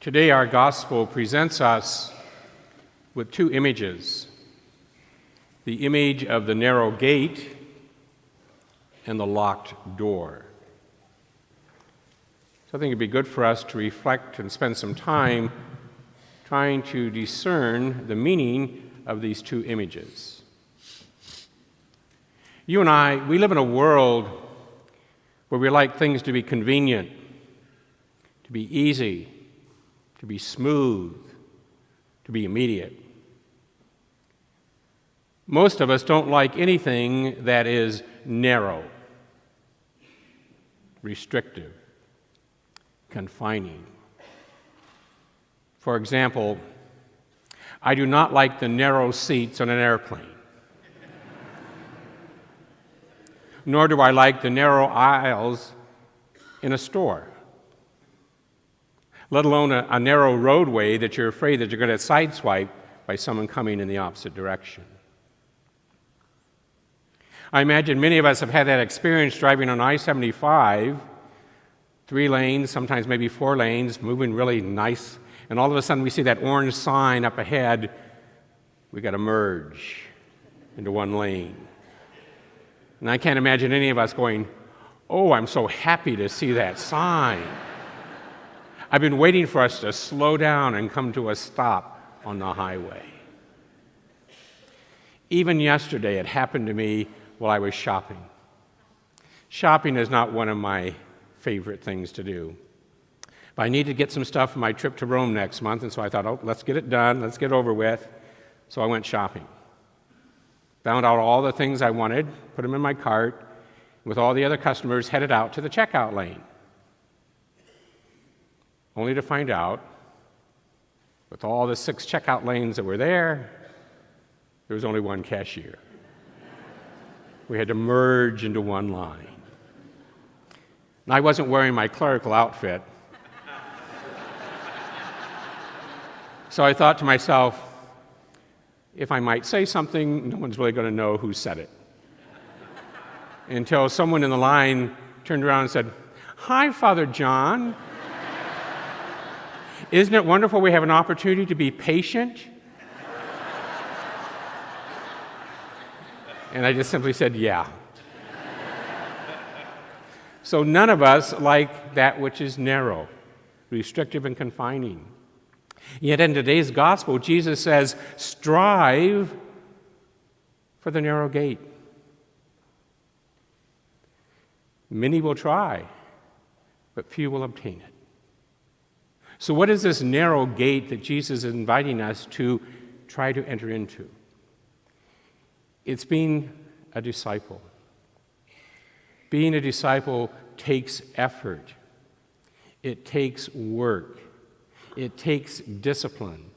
Today, our gospel presents us with two images: the image of the narrow gate and the locked door. So I think it'd be good for us to reflect and spend some time trying to discern the meaning of these two images. You and I, we live in a world where we like things to be convenient, to be easy, to be smooth, to be immediate. Most of us don't like anything that is narrow, restrictive, confining. For example, I do not like the narrow seats on an airplane. Nor do I like the narrow aisles in a store, let alone a narrow roadway that you're afraid that you're going to sideswipe by someone coming in the opposite direction. I imagine many of us have had that experience driving on I-75, 3 lanes, sometimes maybe 4 lanes, moving really nice, and all of a sudden we see that orange sign up ahead. We got to merge into one lane. And I can't imagine any of us going, "Oh, I'm so happy to see that sign. I've been waiting for us to slow down and come to a stop on the highway." Even yesterday, it happened to me while I was shopping. Shopping is not one of my favorite things to do. But I need to get some stuff for my trip to Rome next month, and so I thought, let's get it done, let's get over with. So I went shopping. Found out all the things I wanted, put them in my cart, with all the other customers headed out to the checkout lane. Only to find out, with all the 6 checkout lanes that were there was only one cashier. We had to merge into one line. And I wasn't wearing my clerical outfit. So I thought to myself, if I might say something, no one's really going to know who said it. Until someone in the line turned around and said, "Hi, Father John. Isn't it wonderful we have an opportunity to be patient?" And I just simply said, "Yeah." So none of us like that which is narrow, restrictive, and confining. Yet in today's gospel, Jesus says, strive for the narrow gate. Many will try, but few will obtain it. So what is this narrow gate that Jesus is inviting us to try to enter into? It's being a disciple. Being a disciple takes effort. It takes work. It takes discipline.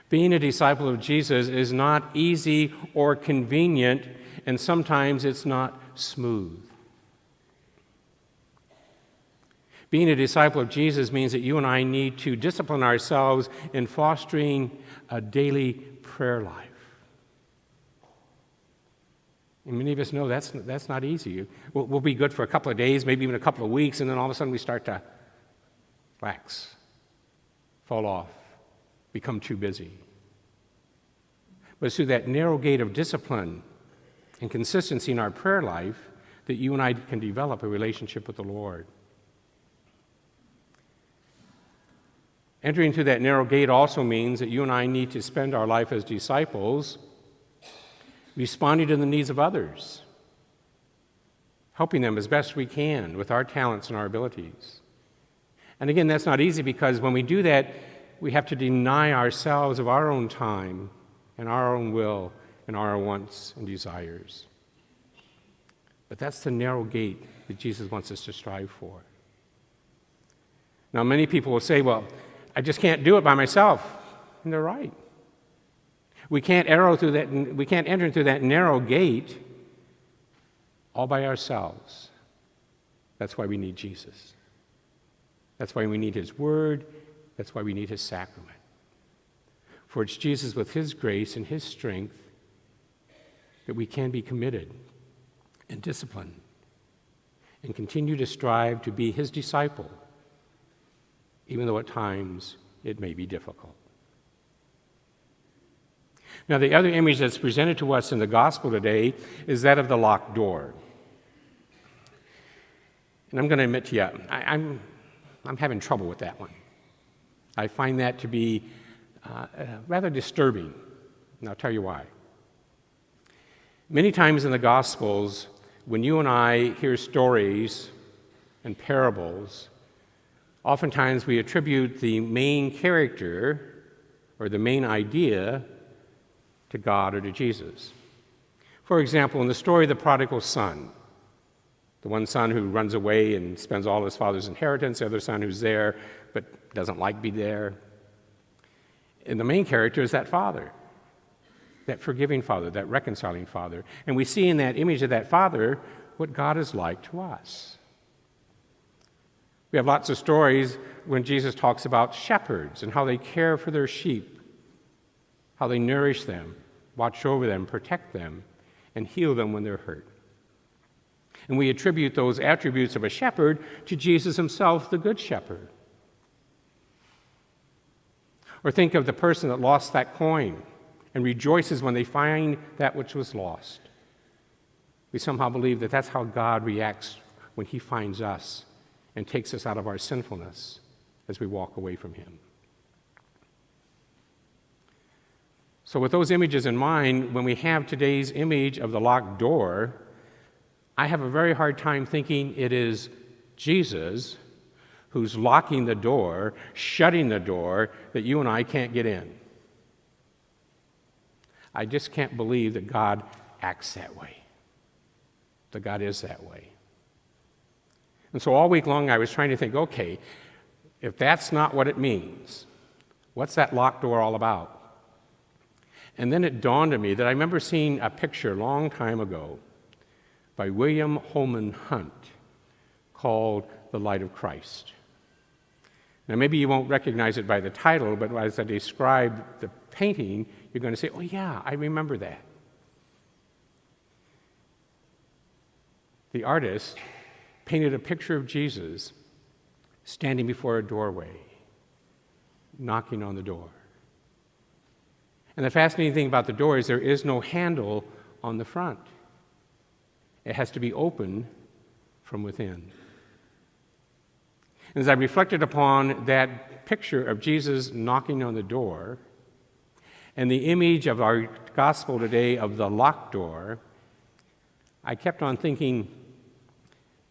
Being a disciple of Jesus is not easy or convenient, and sometimes it's not smooth. Being a disciple of Jesus means that you and I need to discipline ourselves in fostering a daily prayer life. And many of us know that's not easy. We'll be good for a couple of days, maybe even a couple of weeks, and then all of a sudden we start to lax, fall off, become too busy. But it's through that narrow gate of discipline and consistency in our prayer life that you and I can develop a relationship with the Lord. Entering through that narrow gate also means that you and I need to spend our life as disciples responding to the needs of others, helping them as best we can with our talents and our abilities. And again, that's not easy because when we do that, we have to deny ourselves of our own time and our own will and our wants and desires. But that's the narrow gate that Jesus wants us to strive for. Now, many people will say, "Well, I just can't do it by myself." And they're right. We can't enter through that narrow gate all by ourselves. That's why we need Jesus. That's why we need His Word. That's why we need His sacrament. For it's Jesus with His grace and His strength that we can be committed and disciplined and continue to strive to be His disciple, even though at times it may be difficult. Now, the other image that's presented to us in the gospel today is that of the locked door. And I'm going to admit to you, I'm having trouble with that one. I find that to be rather disturbing, and I'll tell you why. Many times in the Gospels, when you and I hear stories and parables, oftentimes we attribute the main character or the main idea to God or to Jesus. For example, in the story of the prodigal son, the one son who runs away and spends all his father's inheritance, the other son who's there but doesn't like being there. And the main character is that father, that forgiving father, that reconciling father. And we see in that image of that father what God is like to us. We have lots of stories when Jesus talks about shepherds and how they care for their sheep, how they nourish them, watch over them, protect them, and heal them when they're hurt. And we attribute those attributes of a shepherd to Jesus himself, the good shepherd. Or think of the person that lost that coin and rejoices when they find that which was lost. We somehow believe that that's how God reacts when he finds us and takes us out of our sinfulness as we walk away from him. So with those images in mind, when we have today's image of the locked door, I have a very hard time thinking it is Jesus who's locking the door, shutting the door, that you and I can't get in. I just can't believe that God acts that way, that God is that way. And so all week long I was trying to think, okay, if that's not what it means, what's that locked door all about? And then it dawned on me that I remember seeing a picture a long time ago by William Holman Hunt called The Light of Christ. Now, maybe you won't recognize it by the title, but as I describe the painting, you're going to say, oh yeah, I remember that. The artist painted a picture of Jesus standing before a doorway, knocking on the door. And the fascinating thing about the door is there is no handle on the front. It has to be open from within. And as I reflected upon that picture of Jesus knocking on the door and the image of our gospel today of the locked door, I kept on thinking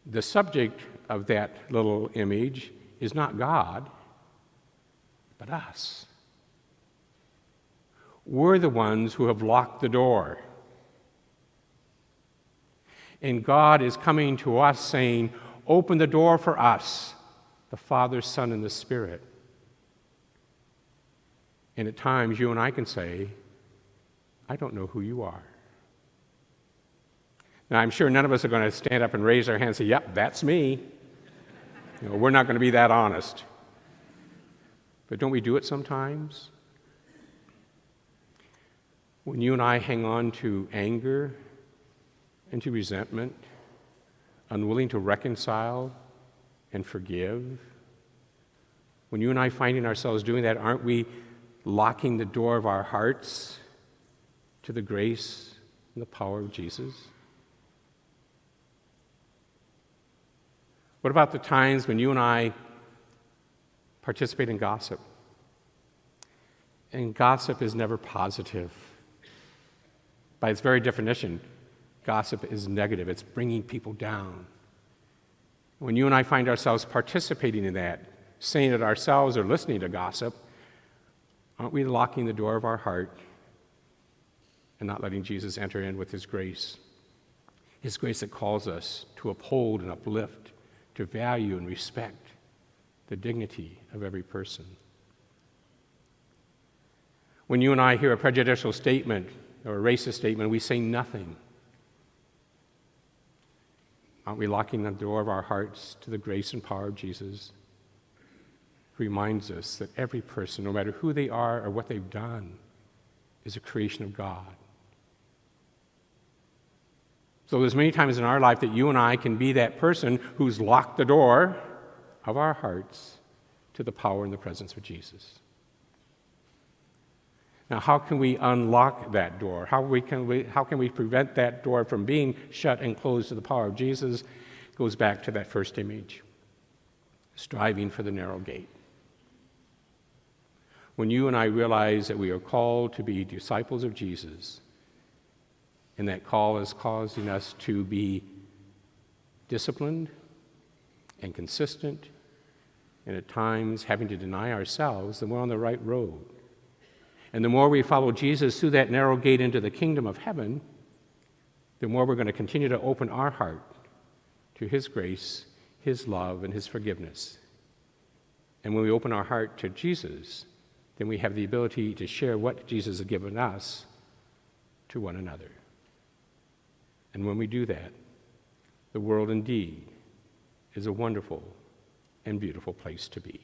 the subject of that little image is not God, but us. We're the ones who have locked the door. And God is coming to us saying, open the door for us, the Father, Son, and the Spirit. And at times you and I can say, I don't know who you are. Now, I'm sure none of us are going to stand up and raise our hands and say, yep, that's me. We're not going to be that honest. But don't we do it sometimes? When you and I hang on to anger and to resentment, unwilling to reconcile and forgive, when you and I finding ourselves doing that, aren't we locking the door of our hearts to the grace and the power of Jesus? What about the times when you and I participate in gossip? And gossip is never positive. By its very definition, gossip is negative. It's bringing people down. When you and I find ourselves participating in that, saying it ourselves or listening to gossip, aren't we locking the door of our heart and not letting Jesus enter in with his grace? His grace that calls us to uphold and uplift, to value and respect the dignity of every person. When you and I hear a prejudicial statement or a racist statement, we say nothing. Aren't we locking the door of our hearts to the grace and power of Jesus, who reminds us that every person, no matter who they are or what they've done, is a creation of God? So there's many times in our life that you and I can be that person who's locked the door of our hearts to the power and the presence of Jesus. Now, how can we unlock that door? How can we prevent that door from being shut and closed to the power of Jesus? It goes back to that first image, striving for the narrow gate. When you and I realize that we are called to be disciples of Jesus, and that call is causing us to be disciplined and consistent, and at times having to deny ourselves, then we're on the right road. And the more we follow Jesus through that narrow gate into the kingdom of heaven, the more we're going to continue to open our heart to His grace, His love, and His forgiveness. And when we open our heart to Jesus, then we have the ability to share what Jesus has given us to one another. And when we do that, the world indeed is a wonderful and beautiful place to be.